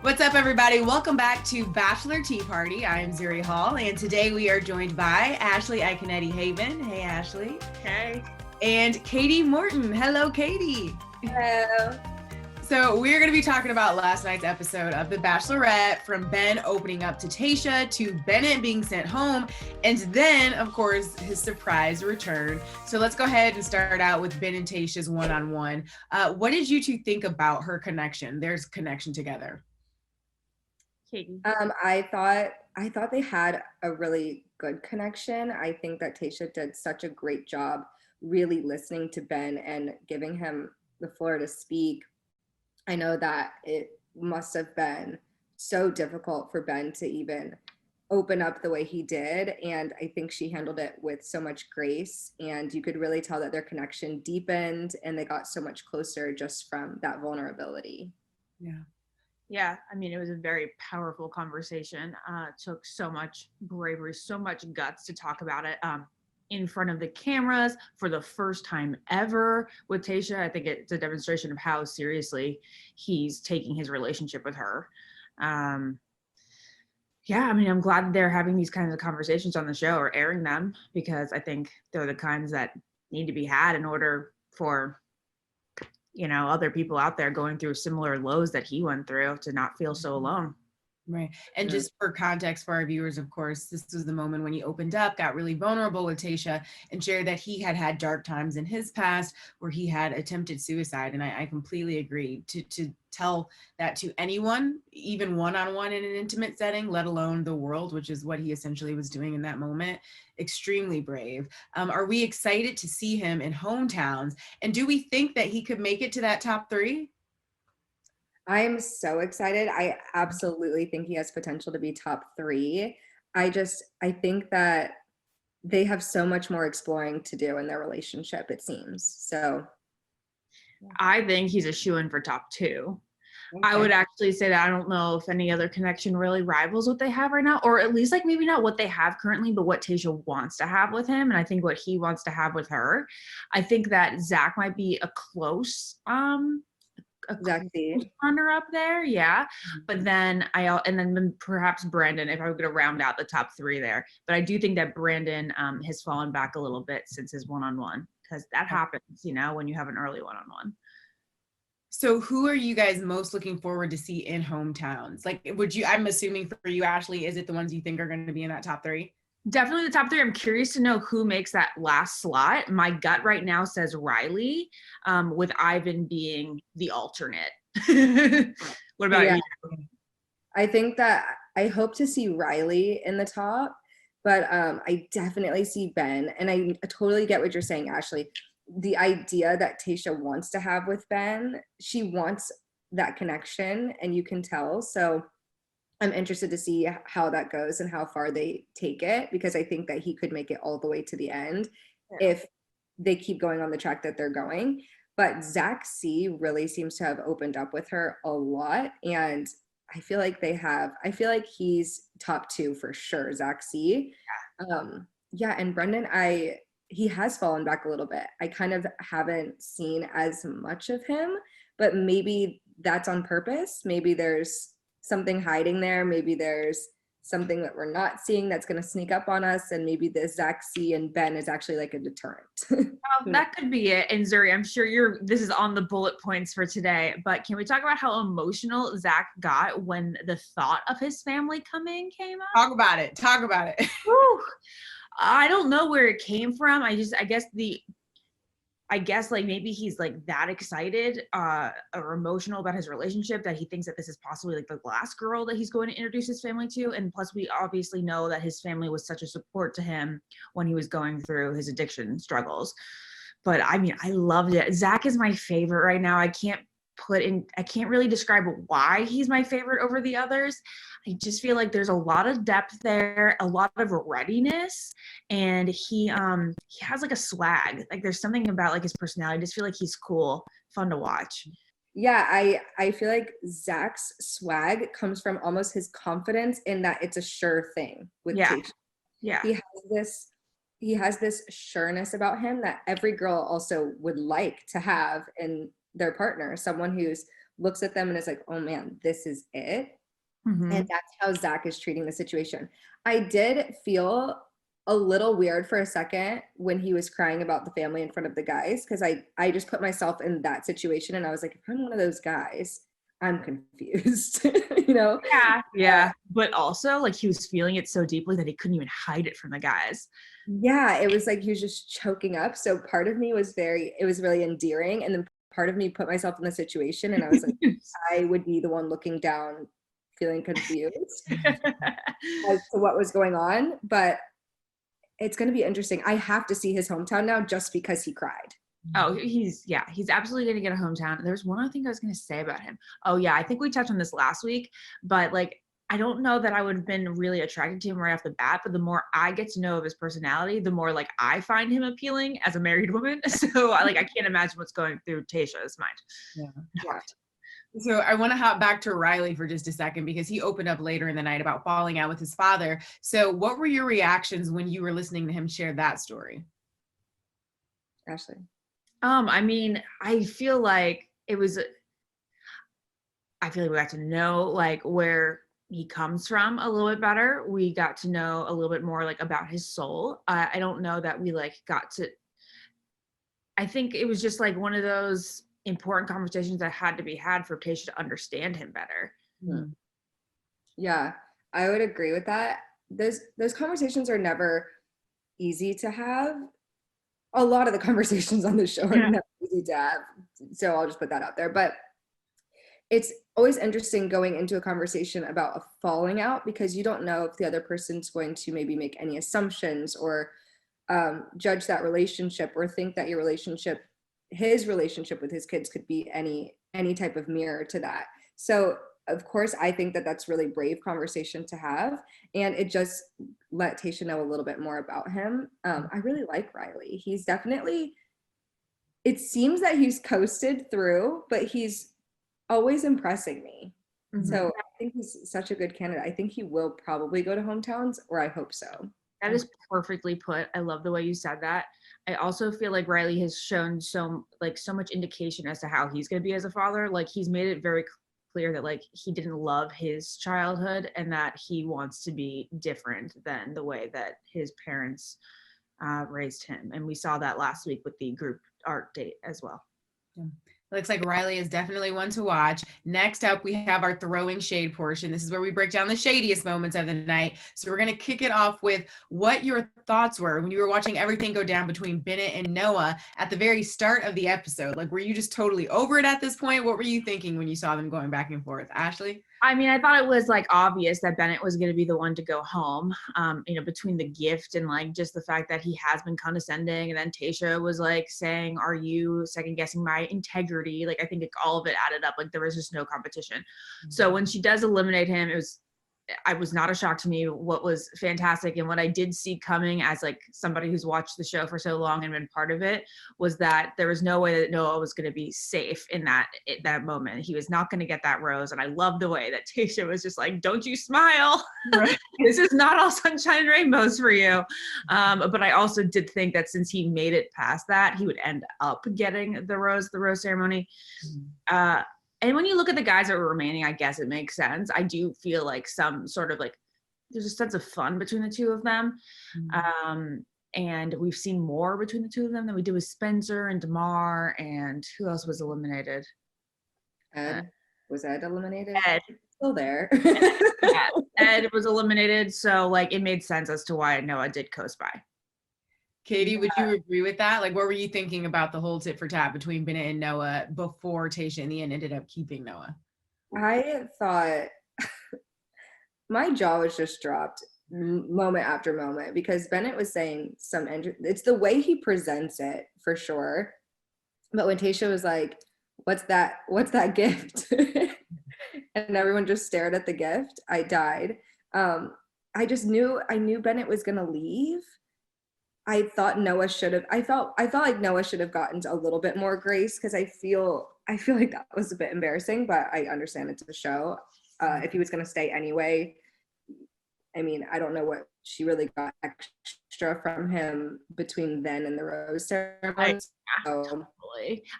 What's up, everybody? Welcome back to Bachelor Tea Party. I am Zuri Hall, and today we are joined by Ashley Iaconetti Haibon. Hey, Ashley. Hey. And Katie Morton. Hello, Katie. Hello. So we're going to be talking about last night's episode of The Bachelorette, from Ben opening up to Tayshia to Bennett being sent home, and then, of course, his surprise return. So let's go ahead and start out with Ben and Tayshia's one-on-one. What did you two think about her connection, their connection together? Katie. I thought they had a really good connection. I think that Tayshia did such a great job really listening to Ben and giving him the floor to speak. I know that it must have been so difficult for Ben to even open up the way he did, and I think she handled it with so much grace, and you could really tell that their connection deepened and they got so much closer just from that vulnerability. Yeah, I mean, it was a very powerful conversation. It took so much bravery, so much guts to talk about it in front of the cameras for the first time ever with Tayshia. I think it's a demonstration of how seriously he's taking his relationship with her. Yeah, I mean, I'm glad that they're having these kinds of conversations on the show or airing them, because I think they're the kinds that need to be had in order for other people out there going through similar lows that he went through to not feel so alone. Right. And just for context for our viewers, of course, this was the moment when he opened up, got really vulnerable with Tayshia, and shared that he had had dark times in his past where he had attempted suicide. And I completely agree. To tell that to anyone, even one-on-one in an intimate setting, let alone the world, which is what he essentially was doing in that moment, extremely brave. Are we excited to see him in hometowns? And do we think that he could make it to that top 3? I am so excited. I absolutely think he has potential to be top 3. I think that they have so much more exploring to do in their relationship, it seems. So I think he's a shoo-in for top 2. okay. I would actually say that I don't know if any other connection really rivals what they have right now, or at least like maybe not what they have currently, but what Tayshia wants to have with him. And I think what he wants to have with her. I think that Zach might be a close runner up there, yeah. But then then perhaps Brandon, if I were going to round out the top 3 there. But I do think that Brandon has fallen back a little bit since his one-on-one, because that happens, when you have an early one-on-one. So who are you guys most looking forward to see in hometowns? Like, I'm assuming for you, Ashley, is it the ones you think are going to be in that top 3? Definitely the top 3. I'm curious to know who makes that last slot. My gut right now says Riley, with Ivan being the alternate. What about you? I think that I hope to see Riley in the top, but I definitely see Ben. And I totally get what you're saying, Ashley. The idea that Tayshia wants to have with Ben, she wants that connection, and you can tell. So I'm interested to see how that goes and how far they take it, because I think that he could make it all the way to the end if they keep going on the track that they're going. But Zach C really seems to have opened up with her a lot, and I feel like he's top 2 for sure, Zach C. And Brendan, he has fallen back a little bit. I kind of haven't seen as much of him, but maybe that's on purpose. Maybe there's something hiding there. Maybe there's something that we're not seeing that's going to sneak up on us, and maybe this Zach C and Ben is actually like a deterrent. Well, that could be it. And Zuri, I'm sure this is on the bullet points for today, but can we talk about how emotional Zach got when the thought of his family coming came up? Talk about it. Whew. I don't know where it came from. I guess like maybe he's like that excited or emotional about his relationship that he thinks that this is possibly like the last girl that he's going to introduce his family to. And plus we obviously know that his family was such a support to him when he was going through his addiction struggles. But I mean, I loved it. Zach is my favorite right now. I can't really describe why he's my favorite over the others. I just feel like there's a lot of depth there, a lot of readiness, and he has like a swag. Like there's something about like his personality. I just feel like he's cool, fun to watch. Yeah, I feel like Zach's swag comes from almost his confidence in that it's a sure thing with Tayshia. Yeah. He has this sureness about him that every girl also would like to have in their partner, someone who's looks at them and is like, oh man, this is it. Mhm. And that's how Zach is treating the situation. I did feel a little weird for a second when he was crying about the family in front of the guys, because I just put myself in that situation and I was like, if I'm one of those guys, I'm confused. You know? Yeah. But also, like, he was feeling it so deeply that he couldn't even hide it from the guys. Yeah, it was like he was just choking up. So part of me was it was really endearing. And then part of me put myself in the situation and I was like, I would be the one looking down, feeling confused as to what was going on. But it's going to be interesting. I have to see his hometown now just because he cried. Oh, he's absolutely going to get a hometown. There's one other thing I was going to say about him. Oh yeah, I think we touched on this last week, but like, I don't know that I would have been really attracted to him right off the bat, but the more I get to know of his personality, the more like I find him appealing as a married woman. So I can't imagine what's going through Tayshia's mind. Yeah. So I want to hop back to Riley for just a second, because he opened up later in the night about falling out with his father. So what were your reactions when you were listening to him share that story? Ashley. I mean, I feel like we got to know like where he comes from a little bit better. We got to know a little bit more like about his soul. I don't know that we like got to, I think it was just like one of those important conversations that had to be had for Tayshia to understand him better. Yeah, I would agree with that. Those conversations are never easy to have. A lot of the conversations on the show are never easy to have. So I'll just put that out there. But it's always interesting going into a conversation about a falling out, because you don't know if the other person's going to maybe make any assumptions or judge that relationship or think that his relationship with his kids could be any type of mirror to that. So of course, I think that that's really brave conversation to have, and it just let Tayshia know a little bit more about him. I really like Riley. He's definitely, it seems that he's coasted through, but he's always impressing me. So I think he's such a good candidate. I think he will probably go to hometowns, or I hope so. That is perfectly put. I love the way you said that. I also feel like Riley has shown so much indication as to how he's going to be as a father. Like, he's made it very clear that like he didn't love his childhood and that he wants to be different than the way that his parents raised him. And we saw that last week with the group art date as well. Looks like Riley is definitely one to watch. Next up, we have our throwing shade portion. This is where we break down the shadiest moments of the night. So we're going to kick it off with what your thoughts were when you were watching everything go down between Bennett and Noah at the very start of the episode. Like, were you just totally over it at this point? What were you thinking when you saw them going back and forth? Ashley? I mean, I thought it was like obvious that Bennett was going to be the one to go home, between the gift and like just the fact that he has been condescending. And then Tayshia was like saying, are you second guessing my integrity? Like, I think all of it added up. Like, there was just no competition. Mm-hmm. So when she does eliminate him, I was not a shock to me. What was fantastic and what I did see coming as like somebody who's watched the show for so long and been part of it was that there was no way that Noah was going to be safe in that moment. He was not going to get that rose. And I love the way that Tayshia was just like, don't you smile. Right. This is not all sunshine and rainbows for you. But I also did think that since he made it past that, he would end up getting the rose ceremony. Mm-hmm. And when you look at the guys that were remaining, I guess it makes sense. I do feel like some sort of like there's a sense of fun between the two of them. Mm-hmm. And we've seen more between the two of them than we did with Spencer and Damar. And who else was eliminated? Ed. Was Ed eliminated? Ed. Still there. Yeah, Ed was eliminated. So like it made sense as to why Noah did coast by. Katie, would you agree with that? Like, what were you thinking about the whole tit for tat between Bennett and Noah before Tayshia in the end ended up keeping Noah? I thought my jaw was just dropped moment after moment, because Bennett was saying it's the way he presents it for sure. But when Tayshia was like, what's that gift? And everyone just stared at the gift, I died. I knew Bennett was gonna leave. I thought Noah should have. I felt like Noah should have gotten a little bit more grace, because I feel like that was a bit embarrassing. But I understand it's a show. If he was going to stay anyway, I mean, I don't know what she really got extra from him between then and the rose ceremony. So,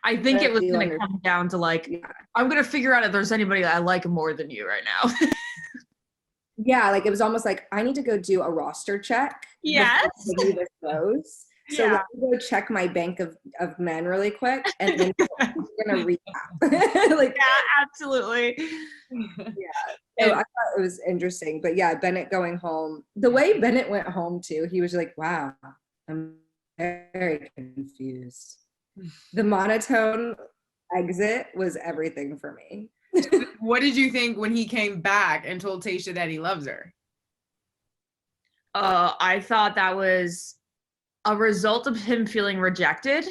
I think it was you going to come down to like, yeah. I'm going to figure out if there's anybody I like more than you right now. Yeah, like it was almost like I need to go do a roster check. Yes. before I give you this rose. So Yeah. let me go check my bank of men really quick, and then we're gonna recap. Like, Yeah, absolutely. yeah. So I thought it was interesting, but yeah, Bennett going home. The way Bennett went home too, he was like, "Wow, I'm very confused." The monotone exit was everything for me. What did you think when he came back and told Tayshia that he loves her? I thought that was a result of him feeling rejected.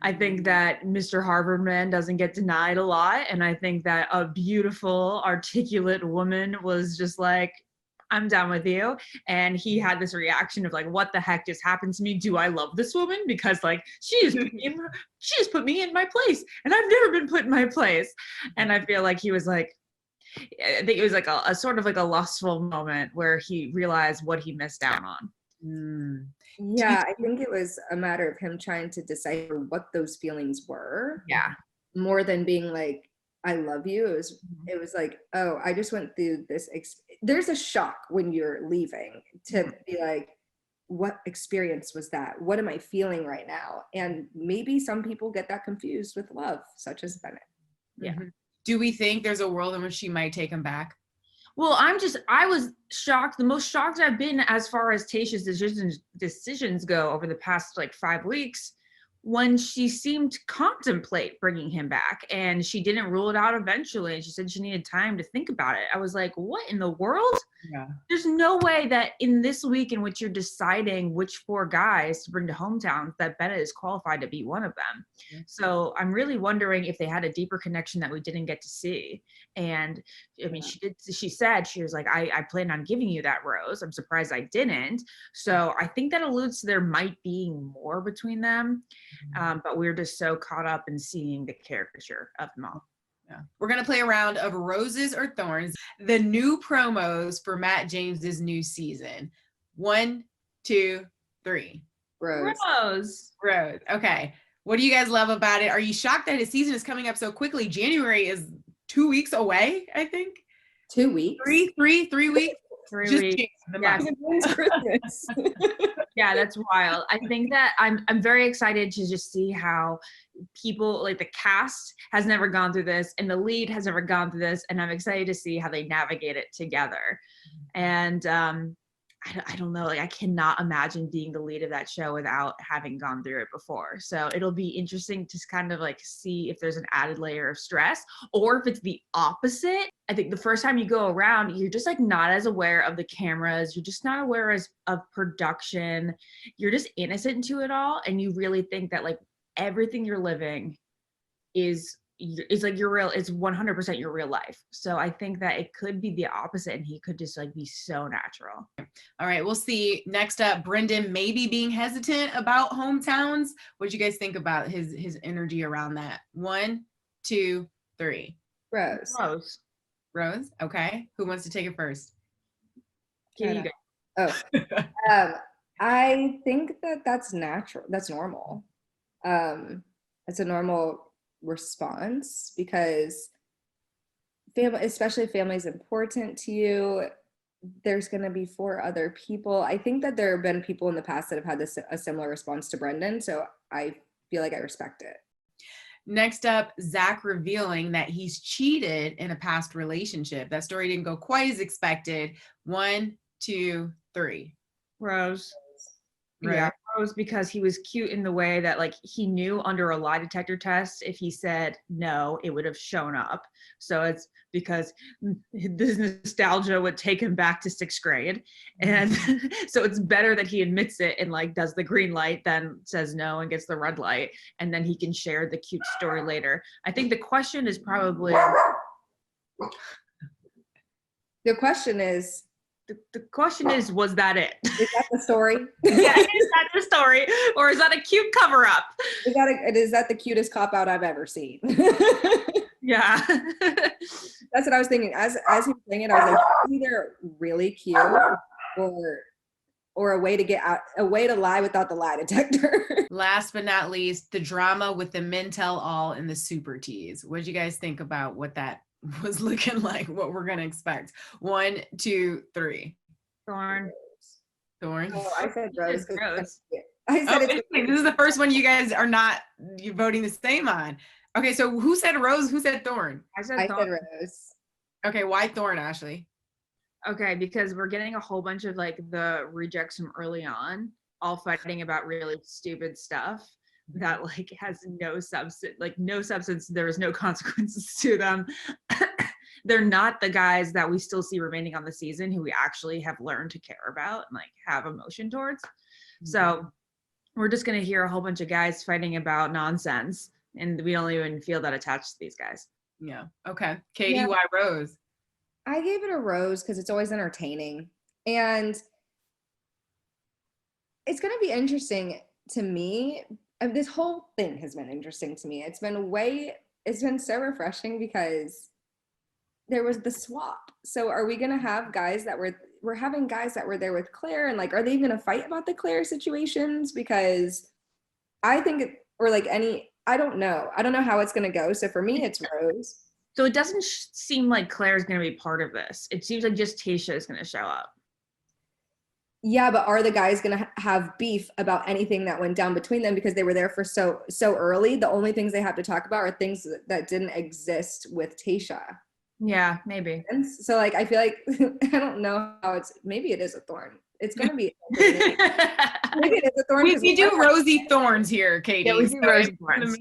I think that Mr. Harvard man doesn't get denied a lot. And I think that a beautiful, articulate woman was just like, I'm down with you. And he had this reaction of like, what the heck just happened to me? Do I love this woman? Because like, she just put me in my place. And I've never been put in my place. And I feel like he was like, I think it was like a sort of like a lustful moment where he realized what he missed out on. Yeah, I think it was a matter of him trying to decipher what those feelings were. Yeah. More than being like, I love you. It was like, oh, I just went through this. There's a shock when you're leaving to be like, what experience was that? What am I feeling right now? And maybe some people get that confused with love, such as Bennett. Yeah. Do we think there's a world in which she might take him back? Well, I was shocked. The most shocked I've been as far as Tayshia's decisions go over the past like 5 weeks, when she seemed to contemplate bringing him back and she didn't rule it out eventually. And she said she needed time to think about it. I was like, what in the world? Yeah. There's no way that in this week in which you're deciding which 4 guys to bring to hometowns that Bennett is qualified to be one of them. Yeah. So I'm really wondering if they had a deeper connection that we didn't get to see. And I mean, she said, she was like, I plan on giving you that rose. I'm surprised I didn't. So I think that alludes to there might be more between them. But we're just so caught up in seeing the caricature of them all. Yeah. We're going to play a round of roses or thorns, the new promos for Matt James's new season. 1, 2, 3. Rose. Rose. Okay. What do you guys love about it? Are you shocked that his season is coming up so quickly? January is 2 weeks away, I think. 2 weeks? 3 weeks? 3 Just weeks. Christmas. Yeah, that's wild. I think that I'm very excited to just see how people, like the cast has never gone through this and the lead has never gone through this, and I'm excited to see how they navigate it together. And I don't know, like I cannot imagine being the lead of that show without having gone through it before. So it'll be interesting to kind of like see if there's an added layer of stress or if it's the opposite. I think the first time you go around, you're just like not as aware of the cameras. You're just not aware of production. You're just innocent to it all. And you really think that like everything you're living is like your real, it's 100% your real life. So I think that it could be the opposite and he could just like be so natural. All right, we'll see. Next up, Brendan maybe being hesitant about hometowns. What do you guys think about his energy around that? 1, 2, 3. Rose. Okay. Who wants to take it first? Here you go. I think that's natural. That's normal. It's a normal response because family, especially if family is important to you, there's going to be 4 other people. I think that there have been people in the past that have had a similar response to Brendan, so I feel like I respect it. Next up, Zach revealing that he's cheated in a past relationship. That story didn't go quite as expected. 1, 2, 3. Rose. Right. Yeah, Rose, because he was cute in the way that like he knew under a lie detector test, if he said no, it would have shown up. So it's because this nostalgia would take him back to 6th grade. And so it's better that he admits it and like does the green light, then says no and gets the red light. And then he can share the cute story later. I think the question is probably. The question is, was that it? Is that the story? Yeah, is that the story? Or is that a cute cover up? Is that the cutest cop out I've ever seen? Yeah. That's what I was thinking. As he was saying it, I was like, either really cute or or a way to get out, a way to lie without the lie detector. Last but not least, the drama with the men tell all and the super teas. What did you guys think about what that was looking like, what we're going to expect? 1, 2, 3. Thorn. Thorn. Oh, I said Rose. Rose. I said it's Interesting. This is the first one you guys are not voting the same on. Okay, so who said Rose? Who said Thorn? I said I Thorn. said Rose. Okay, why Thorn, Ashley? Okay, because we're getting a whole bunch of like the rejects from early on, all fighting about really stupid stuff that like has no substance. There is no consequences to them. They're not the guys that we still see remaining on the season who we actually have learned to care about and like have emotion towards. So we're just gonna hear a whole bunch of guys fighting about nonsense, and we don't even feel that attached to these guys. Yeah. Okay. Katie, Yeah. why Rose? I gave it a Rose because it's always entertaining. And it's going to be interesting to me. This whole thing has been interesting to me. It's been so refreshing because there was the swap. So are we going to have guys that we're having guys that were there with Claire, and like, are they even going to fight about the Claire situations? Because I think, I don't know. I don't know how it's going to go. So for me, it's Rose. So it doesn't seem like Claire's going to be part of this. It seems like just Tayshia is going to show up. Yeah, but are the guys going to have beef about anything that went down between them because they were there for so early? The only things they have to talk about are things that didn't exist with Tayshia. Yeah, maybe. And so like, I feel like, I don't know how maybe it is a thorn. It's going to be, maybe it is a thorn. We do rosy thorns here, Katie. Yeah, we do rosy thorns.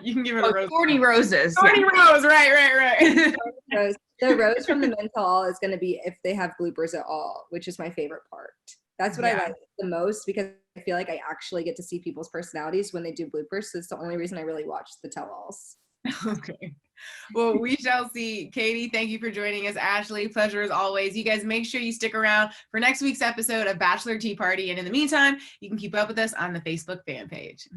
You can give it Oh, a rose. thorny roses. Thorny rose, right. Rose. The Rose from the mental all is going to be if they have bloopers at all, which is my favorite part. That's what I like the most because I feel like I actually get to see people's personalities when they do bloopers. So it's the only reason I really watch the tell-alls. Okay. Well, we shall see. Katie, thank you for joining us. Ashley, pleasure as always. You guys make sure you stick around for next week's episode of Bachelor Tea Party. And in the meantime, you can keep up with us on the Facebook fan page.